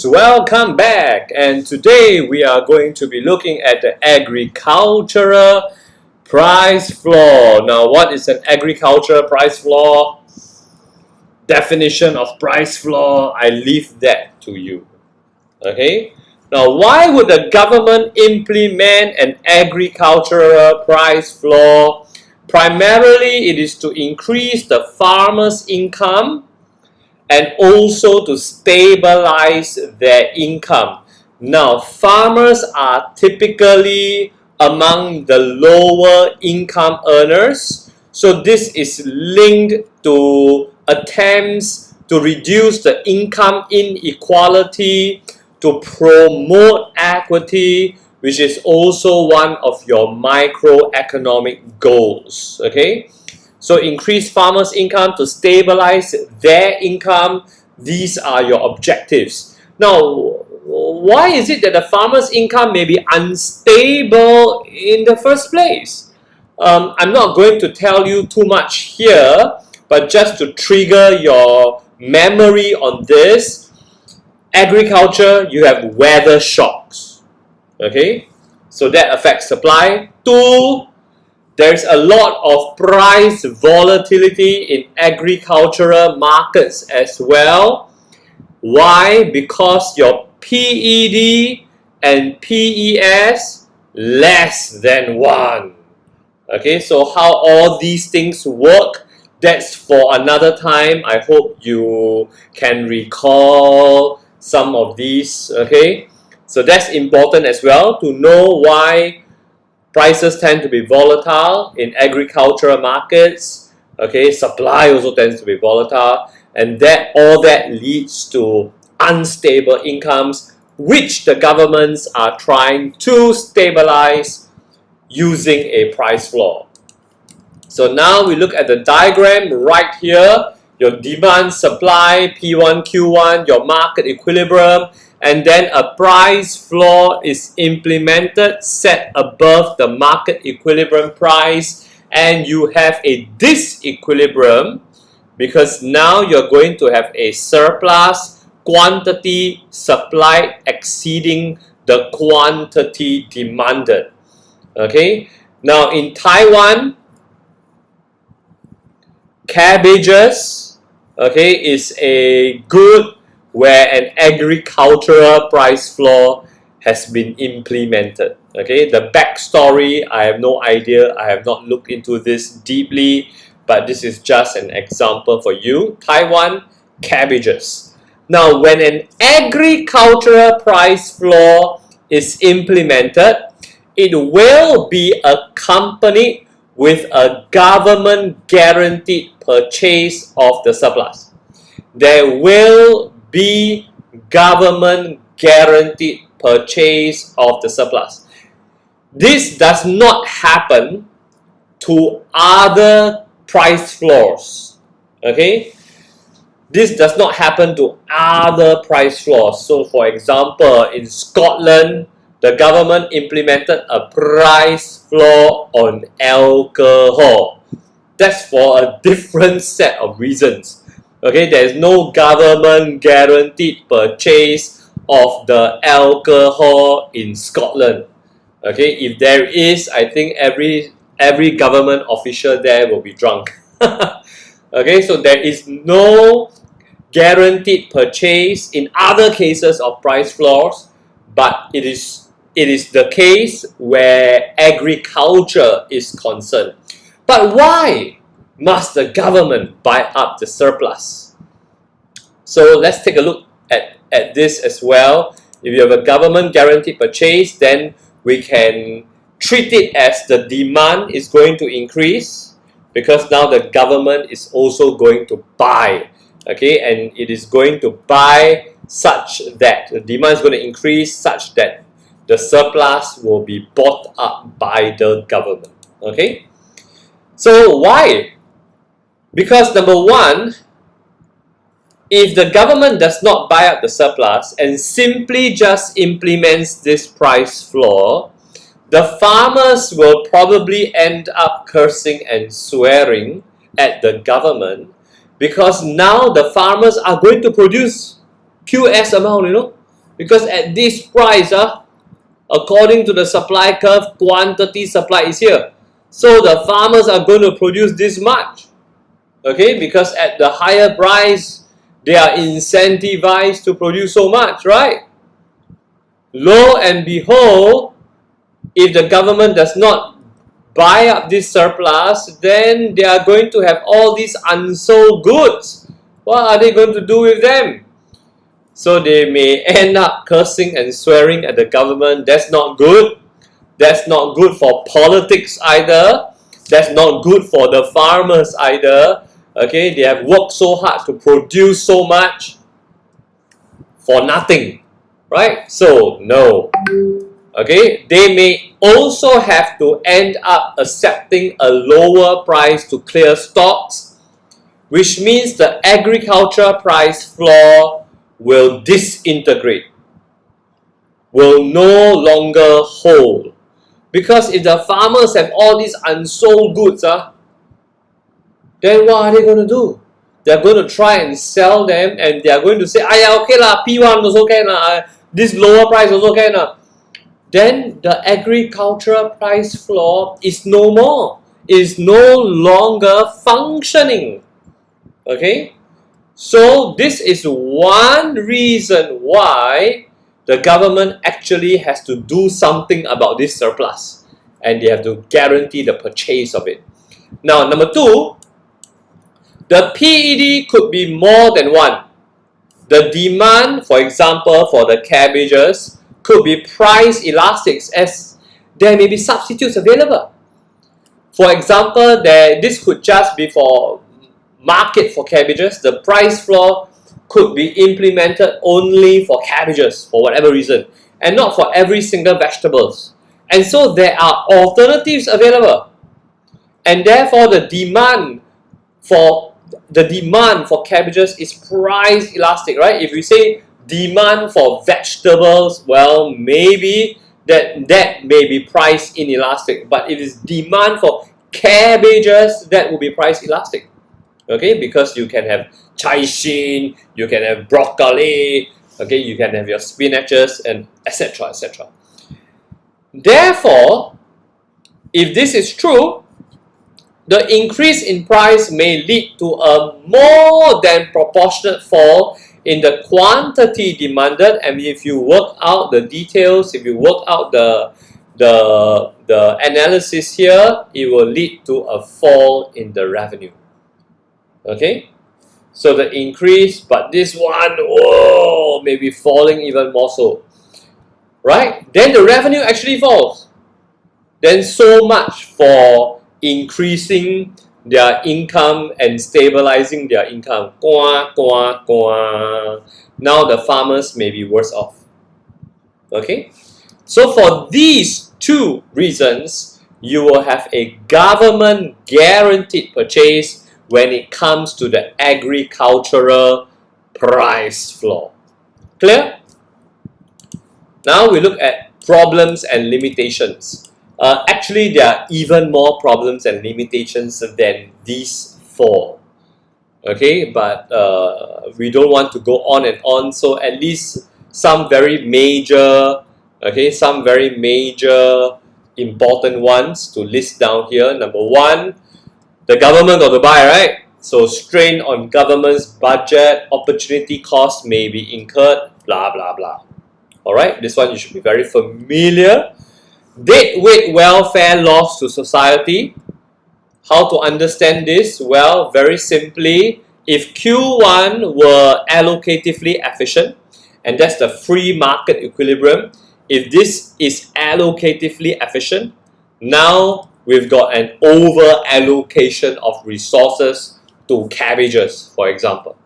welcome back, and today we are going to be looking at the agricultural price floor. Now, what is an agricultural price floor? Definition of price floor, I leave that to you. Okay? Now, why would the government implement an agricultural price floor? Primarily, it is to increase the farmers' income and also to stabilize their income. Now, farmers are typically among the lower income earners, so this is linked to attempts to reduce the income inequality, to promote equity, which is also one of your microeconomic goals. Okay? So increase farmers' income to stabilize their income. These are your objectives. Now, why is it that the farmers' income may be unstable in the first place? I'm not going to tell you too much here, but just to trigger your memory on this, agriculture, you have weather shocks. Okay? So that affects supply. 2, there's a lot of price volatility in agricultural markets as well. Why? Because your PED and PES less than 1. Okay, so how all these things work, that's for another time. I hope you can recall some of these. Okay, so that's important as well to know why prices tend to be volatile in agricultural markets. Okay, supply also tends to be volatile, and all that leads to unstable incomes, which the governments are trying to stabilize using a price floor. So now we look at the diagram right here. Your demand, supply, P1, Q1, your market equilibrium, and then a price floor is implemented, set above the market equilibrium price, and you have a disequilibrium because now you're going to have a surplus, quantity supplied exceeding the quantity demanded. Okay, now in Taiwan, cabbages, okay, is a good where an agricultural price floor has been implemented. Okay, the backstory, I have no idea. I have not looked into this deeply, but this is just an example for you. Taiwan, cabbages. Now, when an agricultural price floor is implemented, it will be accompanied with a government guaranteed purchase of the surplus. There will be government guaranteed purchase of the surplus. This does not happen to other price floors. Okay? This does not happen to other price floors. So for example, in Scotland, the government implemented a price floor on alcohol. That's for a different set of reasons. Okay, there is no government guaranteed purchase of the alcohol in Scotland. Okay, if there is, I think every government official there will be drunk. Okay, so there is no guaranteed purchase in other cases of price floors, but it is the case where agriculture is concerned. But why must the government buy up the surplus? So let's take a look at this as well. If you have a government guaranteed purchase, then we can treat it as the demand is going to increase because now the government is also going to buy. Okay, and it is going to buy such that the demand is going to increase such that the surplus will be bought up by the government. Okay, so why? Because number one, if the government does not buy up the surplus and simply just implements this price floor, the farmers will probably end up cursing and swearing at the government because now the farmers are going to produce QS amount, Because at this price, according to the supply curve, quantity supply is here. So the farmers are going to produce this much. Okay, because at the higher price, they are incentivized to produce so much, right? Lo and behold, if the government does not buy up this surplus, then they are going to have all these unsold goods. What are they going to do with them? So they may end up cursing and swearing at the government. That's not good. That's not good for politics either. That's not good for the farmers either. Okay, they have worked so hard to produce so much for nothing, right? So no. Okay, they may also have to end up accepting a lower price to clear stocks, which means the agriculture price floor will disintegrate, will no longer hold. Because if the farmers have all these unsold goods, then what are they going to do? They're going to try and sell them, and they're going to say, okay lah, P1 also can this lower price also can Then the agricultural price floor is no more, is no longer functioning. Okay, so this is one reason why the government actually has to do something about this surplus, and they have to guarantee the purchase of it. Now, number two, the PED could be more than one. The demand, for example, for the cabbages could be price elastic, as there may be substitutes available. For example, this could just be for market for cabbages. The price floor could be implemented only for cabbages for whatever reason, and not for every single vegetables. And so there are alternatives available, and therefore the demand for cabbages is price elastic, right? If we say demand for vegetables, well, maybe that may be price inelastic. But if it's demand for cabbages, that will be price elastic. Okay, because you can have chai xin, you can have broccoli, okay, you can have your spinaches, and etc. etc. Therefore, if this is true, the increase in price may lead to a more than proportionate fall in the quantity demanded, and if you work out the details, if you work out the analysis here, it will lead to a fall in the revenue. Okay, so the increase, but this one, whoa, may be falling even more so, right? Then the revenue actually falls. Then so much for increasing their income and stabilizing their income. Now the farmers may be worse off. Okay, so for these two reasons, you will have a government guaranteed purchase when it comes to the agricultural price floor. Clear? Now we look at problems and limitations. Actually, there are even more problems and limitations than these four. Okay, but we don't want to go on and on, so at least some very major, important ones to list down here. Number one, the government got to buy, right? So strain on government's budget, opportunity cost may be incurred, blah blah blah. Alright, this one you should be very familiar. Deadweight welfare loss to society. How to understand this? Well, very simply, if Q1 were allocatively efficient, and that's the free market equilibrium, if this is allocatively efficient, now we've got an over allocation of resources to cabbages, for example.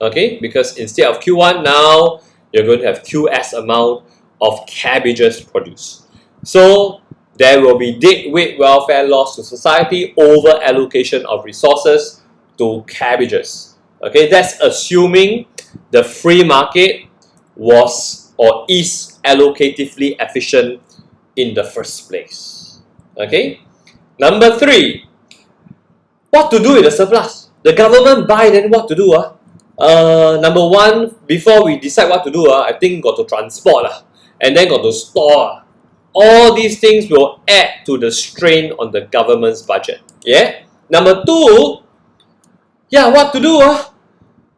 Okay, because instead of Q1, now you're going to have QS amount of cabbages produced. So there will be deadweight welfare loss to society, over allocation of resources to cabbages. Okay, that's assuming the free market was or is allocatively efficient in the first place. Okay, number three, what to do with the surplus? The government buy, then what to do? Number one, before we decide what to do, I think got to transport, and then got to store. All these things will add to the strain on the government's budget. Yeah. Number two, what to do?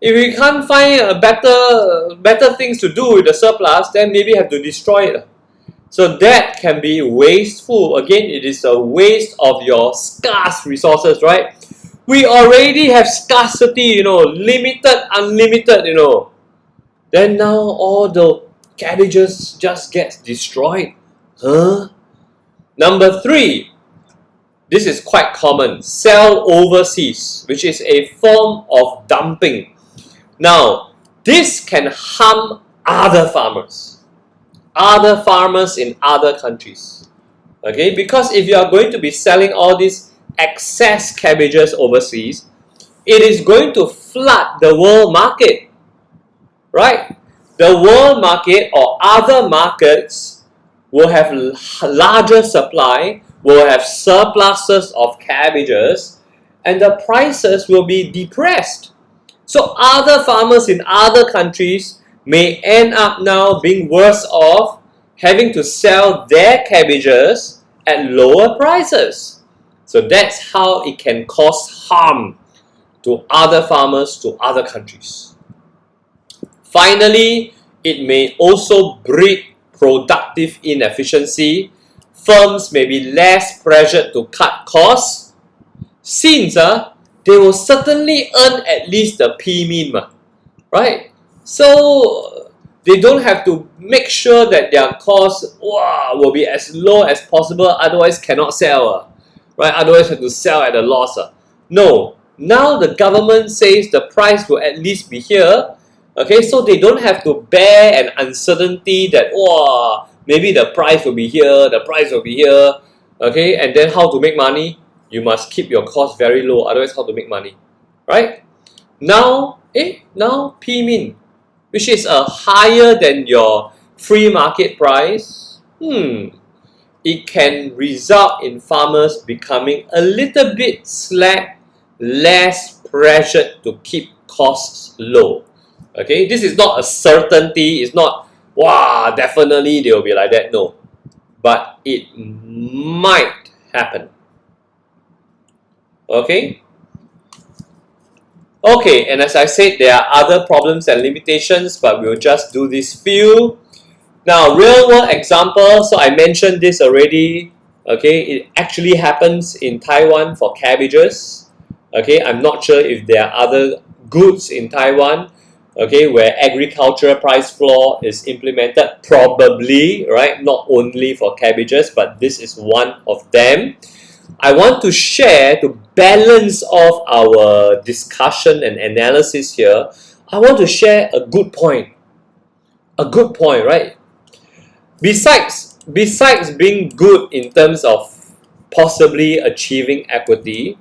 If we can't find a better things to do with the surplus, then maybe have to destroy it. So that can be wasteful. Again, it is a waste of your scarce resources, right? We already have scarcity, limited, unlimited, Then now all the cabbages just gets destroyed. Number three, this is quite common, sell overseas, which is a form of dumping. Now, this can harm other farmers in other countries. Okay, because if you are going to be selling all these excess cabbages overseas, it is going to flood the world market, right? The world market or other markets will have larger supply, will have surpluses of cabbages, and the prices will be depressed. So other farmers in other countries may end up now being worse off, having to sell their cabbages at lower prices. So that's how it can cause harm to other farmers, to other countries. Finally, it may also breed productive inefficiency. Firms may be less pressured to cut costs, since they will certainly earn at least the P-min, right? So they don't have to make sure that their costs will be as low as possible, otherwise cannot sell, right? Otherwise have to sell at a loss. No, now the government says the price will at least be here, okay, so they don't have to bear an uncertainty that maybe the price will be here, the price will be here, okay, and then how to make money? You must keep your cost very low, otherwise how to make money, right? Now P-min, which is higher than your free market price, it can result in farmers becoming a little bit slack, less pressured to keep costs low. Okay, this is not a certainty, it's not, definitely they will be like that, no. But it might happen. Okay, and as I said, there are other problems and limitations, but we'll just do this few. Now, real world example, so I mentioned this already. Okay, it actually happens in Taiwan for cabbages. Okay, I'm not sure if there are other goods in Taiwan, okay, where agricultural price floor is implemented, probably, right? Not only for cabbages, but this is one of them. I want to share, to balance off our discussion and analysis here, I want to share a good point. A good point, right? Besides being good in terms of possibly achieving equity,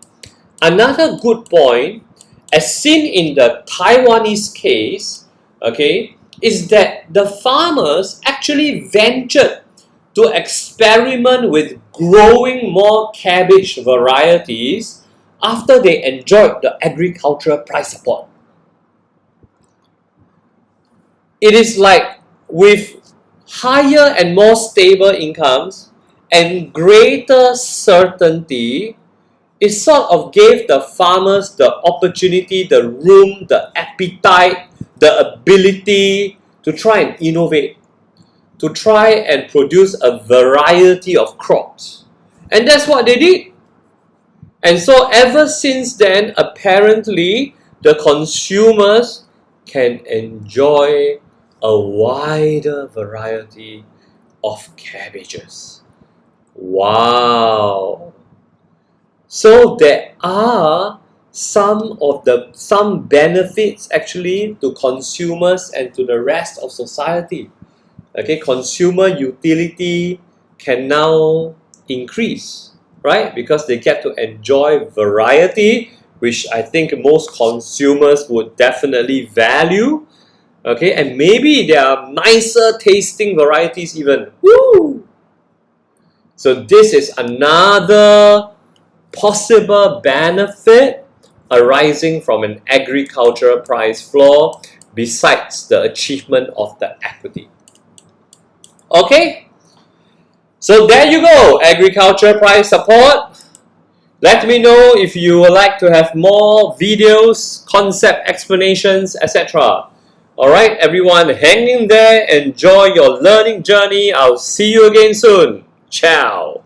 another good point, as seen in the Taiwanese case, okay, is that the farmers actually ventured to experiment with growing more cabbage varieties after they enjoyed the agricultural price support. It is like with higher and more stable incomes and greater certainty, it sort of gave the farmers the opportunity, the room, the appetite, the ability to try and innovate, to try and produce a variety of crops. And that's what they did. And so ever since then, apparently, the consumers can enjoy a wider variety of cabbages. Wow! So there are some benefits actually to consumers and to the rest of society. Okay, consumer utility can now increase, right? Because they get to enjoy variety, which I think most consumers would definitely value. Okay, and maybe there are nicer tasting varieties even. Woo! So this is another possible benefit arising from an agricultural price floor besides the achievement of the equity. Okay, so there you go, agriculture price support. Let me know if you would like to have more videos, concept explanations, etc. Alright everyone, hang in there, enjoy your learning journey. I'll see you again soon. Ciao.